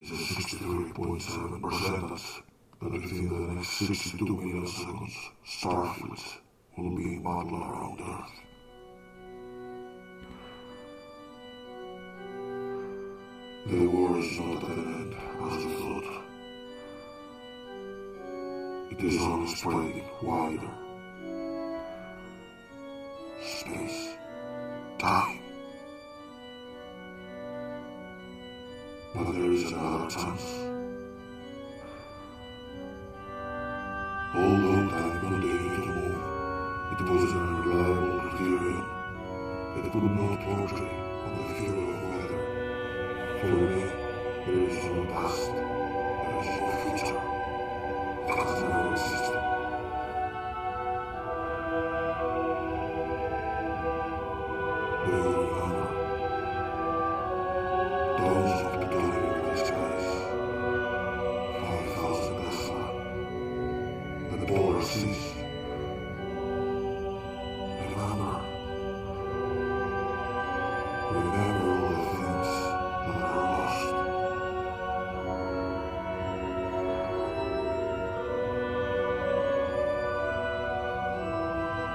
is a 63.7% that within the next 62 million seconds, starfleets will be modeled around Earth. The war is not at an end, as we thought. It is only spreading wider. Space, time. But there is another chance. Although time continued to move, it was an unreliable criterion. It could not portray on the theory of weather. For me, there is no past, there is no future. It has never existed. Do you remember? Those of the dawn of the skies, 5,000 Tesla, and the polar seas. Remember all the things that are lost.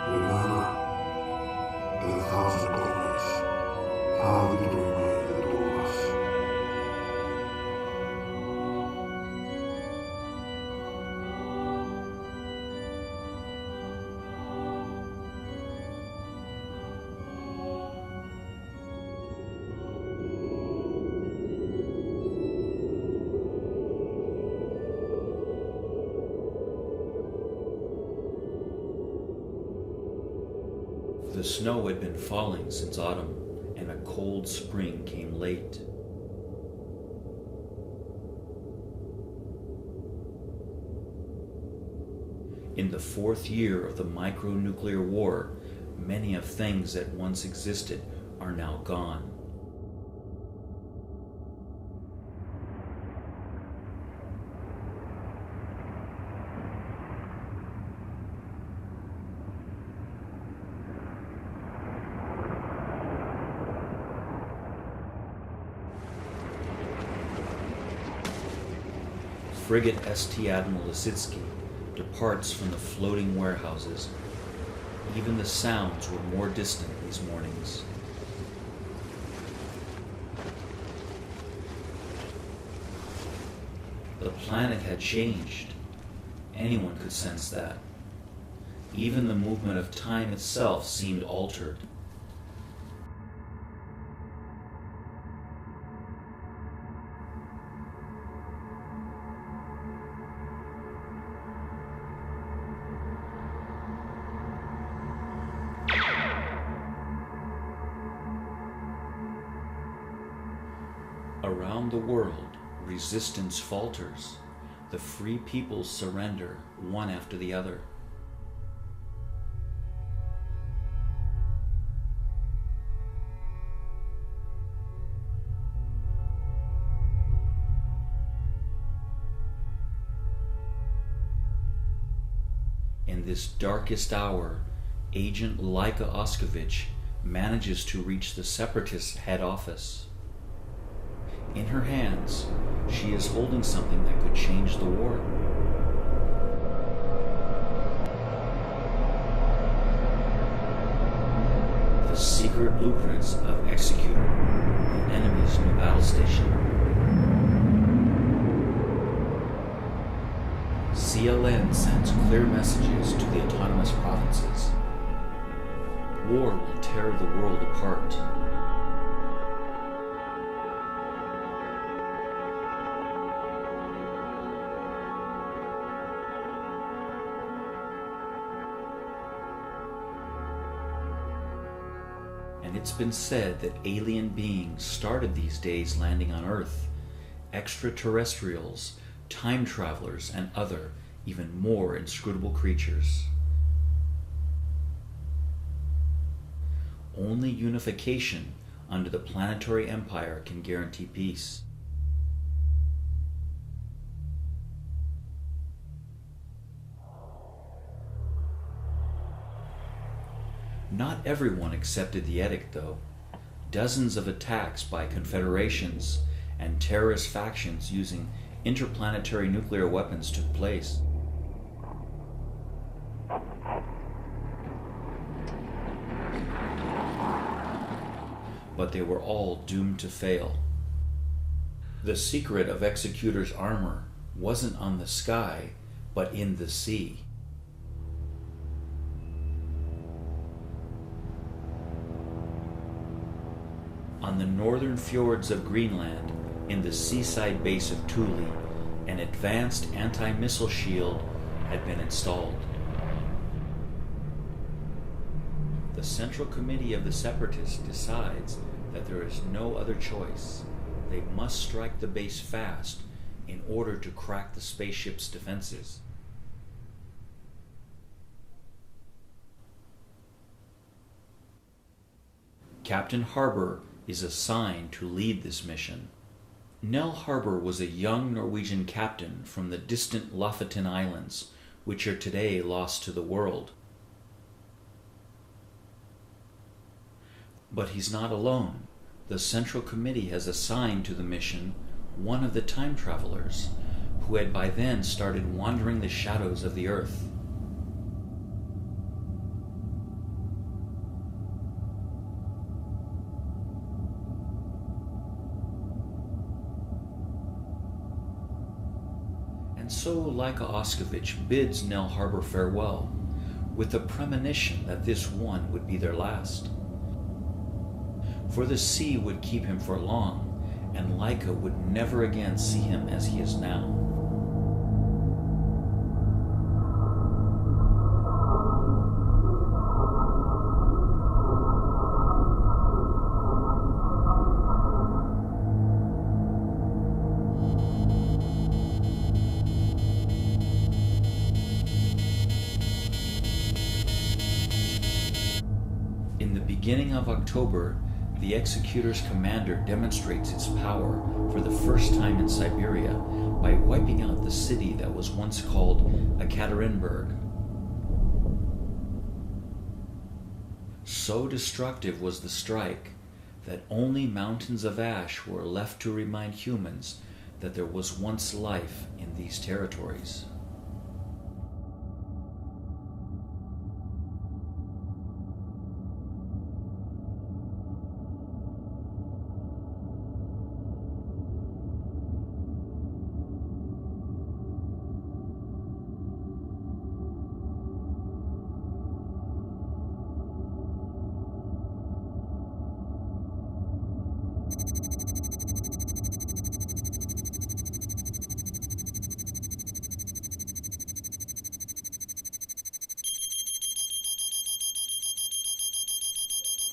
Remember the 1,000 comrades, how it remained to us. The snow had been falling since autumn, and a cold spring came late. In the fourth year of the micronuclear war, many of things that once existed are now gone. Frigate St. Admiral Lisitsky departs from the floating warehouses. Even the sounds were more distant these mornings. The planet had changed. Anyone could sense that. Even the movement of time itself seemed altered. Around the world, resistance falters. The free peoples surrender, one after the other. In this darkest hour, Agent Laika Oskovich manages to reach the Separatist head office. In her hands, she is holding something that could change the war. The secret blueprints of Executor, the enemy's new battle station. CLN sends clear messages to the autonomous provinces. War will tear the world apart. And it's been said that alien beings started these days landing on Earth, extraterrestrials, time travelers, and other, even more inscrutable creatures. Only unification under the planetary empire can guarantee peace. Not everyone accepted the edict, though. Dozens of attacks by confederations and terrorist factions using interplanetary nuclear weapons took place. But they were all doomed to fail. The secret of Executor's armor wasn't on the sky, but in the sea. On the northern fjords of Greenland, in the seaside base of Thule, an advanced anti-missile shield had been installed. The Central Committee of the Separatists decides that there is no other choice. They must strike the base fast in order to crack the spaceship's defenses. Captain Harbour is assigned to lead this mission. Nell Harbour was a young Norwegian captain from the distant Lofoten Islands, which are today lost to the world. But he's not alone. The Central Committee has assigned to the mission one of the time travelers, who had by then started wandering the shadows of the Earth. And so Laika Oskovich bids Nell Harbour farewell, with the premonition that this one would be their last. For the sea would keep him for long, and Laika would never again see him as he is now. In the beginning of October, the Executor's commander demonstrates its power for the first time in Siberia by wiping out the city that was once called Ekaterinburg. So destructive was the strike that only mountains of ash were left to remind humans that there was once life in these territories.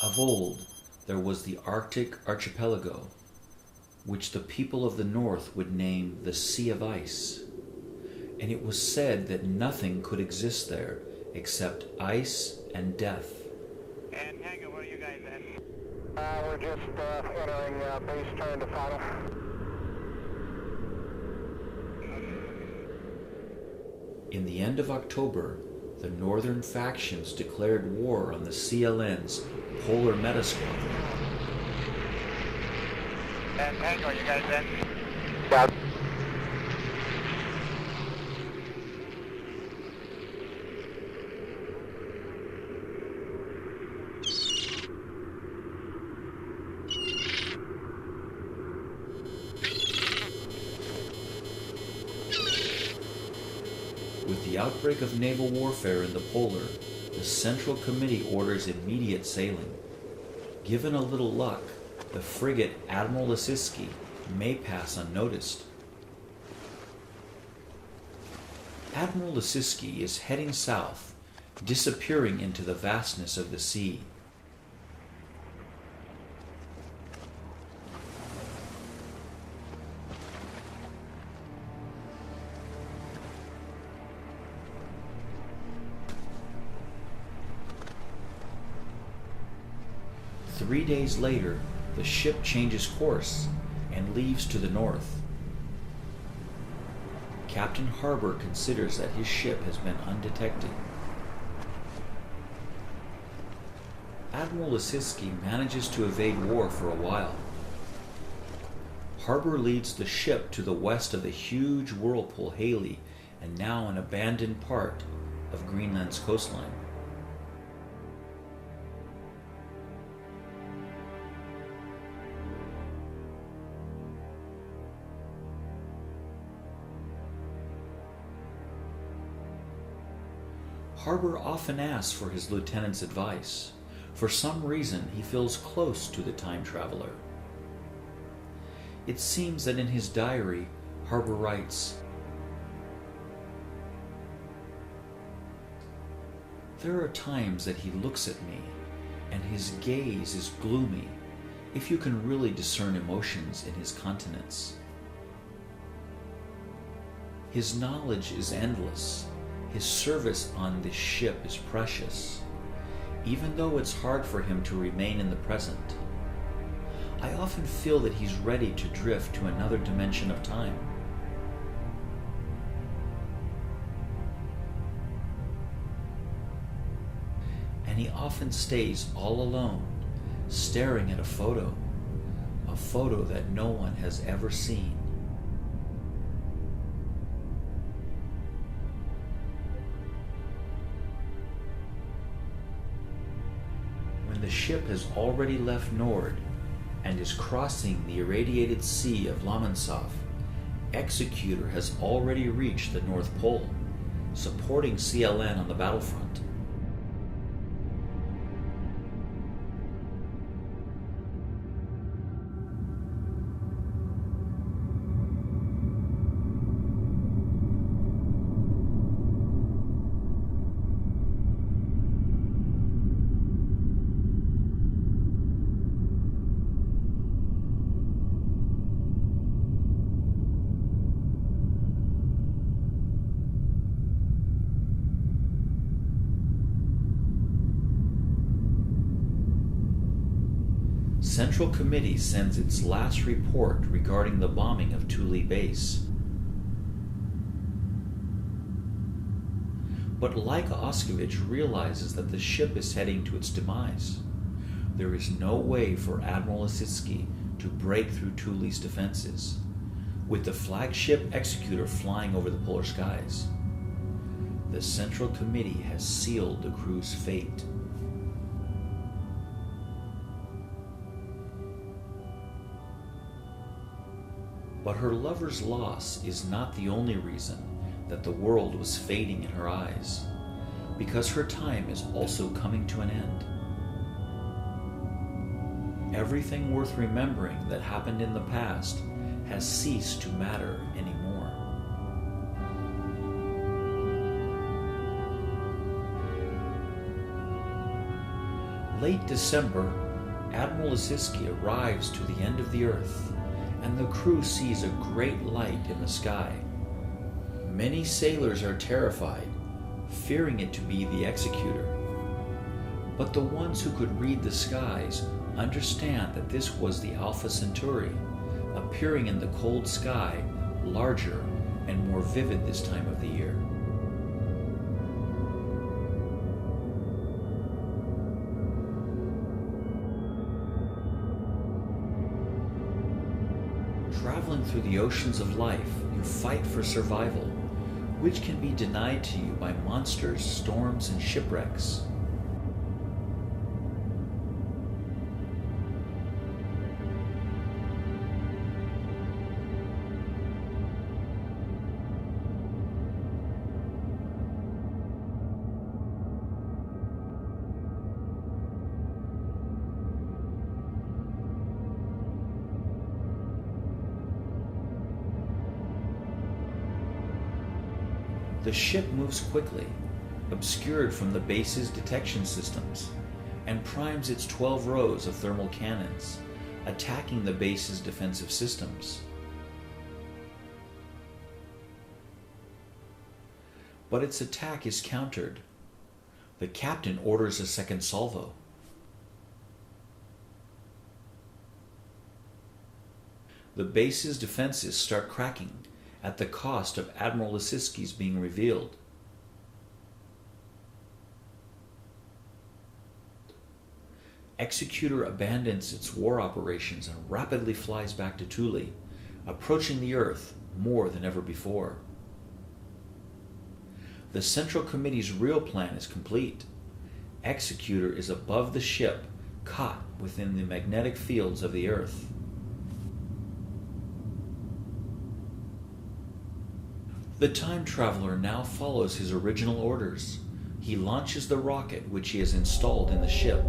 Of old, there was the Arctic archipelago, which the people of the north would name the Sea of Ice, and it was said that nothing could exist there except ice and death. And Tango, where are you guys at? We're just entering base turn to final. In the end of October, the northern factions declared war on the CLN's Polar Meta Squadron. And Tango, are you guys in? Yeah. With the outbreak of naval warfare in the Polar, the Central Committee orders immediate sailing. Given a little luck, the frigate Admiral Lisiski may pass unnoticed. Admiral Lisiski is heading south, disappearing into the vastness of the sea. Three days later, the ship changes course and leaves to the north. Captain Harbour considers that his ship has been undetected. Admiral Lisiski manages to evade war for a while. Harbor leads the ship to the west of the huge whirlpool Haley, and now an abandoned part of Greenland's coastline. Harbor often asks for his lieutenant's advice. For some reason, he feels close to the time traveler. It seems that in his diary, Harbor writes, "There are times that he looks at me, and his gaze is gloomy, if you can really discern emotions in his countenance. His knowledge is endless. His service on this ship is precious, even though it's hard for him to remain in the present. I often feel that he's ready to drift to another dimension of time. And he often stays all alone, staring at a photo that no one has ever seen. When the ship has already left Nord and is crossing the irradiated sea of Lomonsov, Executor has already reached the North Pole, supporting CLN on the battlefront. Central Committee sends its last report regarding the bombing of Thule Base. But Laika Oskevich realizes that the ship is heading to its demise. There is no way for Admiral Asitsky to break through Thule's defenses, with the flagship Executor flying over the polar skies. The Central Committee has sealed the crew's fate. But her lover's loss is not the only reason that the world was fading in her eyes, because her time is also coming to an end. Everything worth remembering that happened in the past has ceased to matter anymore. Late December, Admiral Asitsky arrives to the end of the Earth, and the crew sees a great light in the sky. Many sailors are terrified, fearing it to be the Executor. But the ones who could read the skies understand that this was the Alpha Centauri, appearing in the cold sky, larger and more vivid this time of the year. Traveling through the oceans of life, you fight for survival, which can be denied to you by monsters, storms, and shipwrecks. The ship moves quickly, obscured from the base's detection systems, and primes its 12 rows of thermal cannons, attacking the base's defensive systems. But its attack is countered. The captain orders a second salvo. The base's defenses start cracking, at the cost of Admiral Asitsky's being revealed. Executor abandons its war operations and rapidly flies back to Thule, approaching the Earth more than ever before. The Central Committee's real plan is complete. Executor is above the ship, caught within the magnetic fields of the Earth. The time traveler now follows his original orders. He launches the rocket which he has installed in the ship,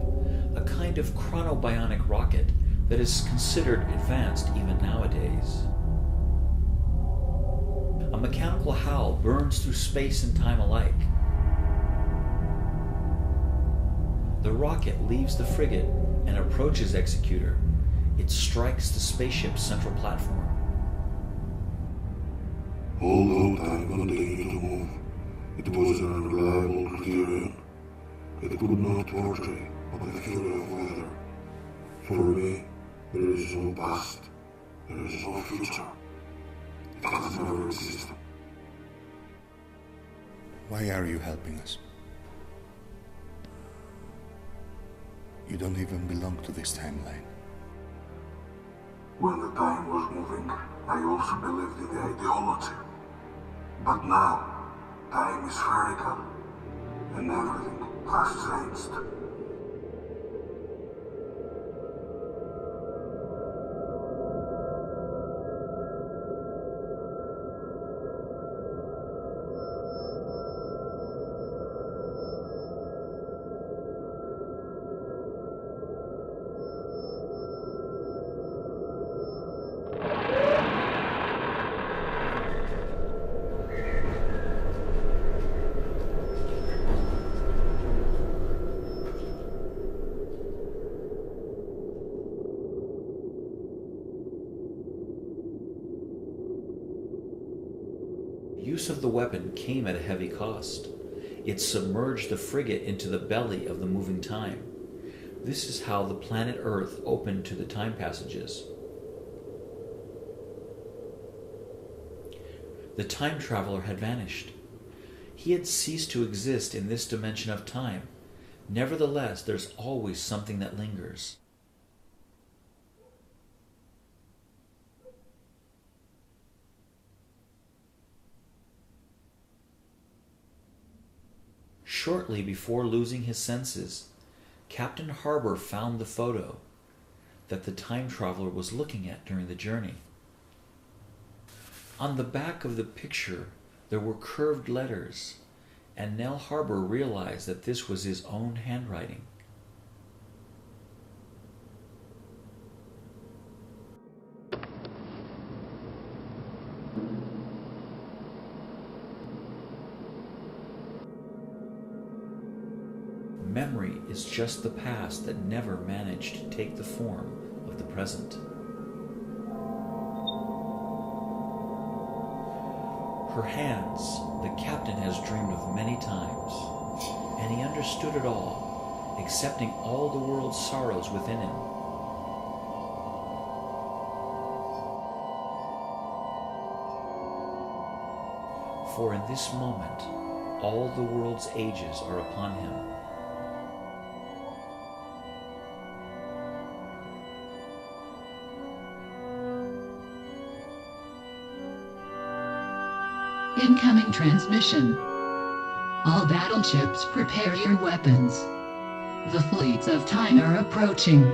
a kind of chronobionic rocket that is considered advanced even nowadays. A mechanical howl burns through space and time alike. The rocket leaves the frigate and approaches Executor. It strikes the spaceship's central platform. Although time continued to move, it was an unreliable criterion. It could not portray the fury of weather. For me, there is no past, there is no future. It has never existed. Why are you helping us? You don't even belong to this timeline. When the time was moving, I also believed in the ideology. But now, time is spherical, and everything has changed. Use of the weapon came at a heavy cost. It submerged the frigate into the belly of the moving time. This is how the planet Earth opened to the time passages. The time traveler had vanished. He had ceased to exist in this dimension of time. Nevertheless, there's always something that lingers. Shortly before losing his senses, Captain Harbour found the photo that the time traveler was looking at during the journey. On the back of the picture, there were curved letters, and Nell Harbour realized that this was his own handwriting. Memory is just the past that never managed to take the form of the present. Her hands, the captain has dreamed of many times, and he understood it all, accepting all the world's sorrows within him. For in this moment, all the world's ages are upon him. Incoming transmission. All battleships, prepare your weapons. The fleets of time are approaching.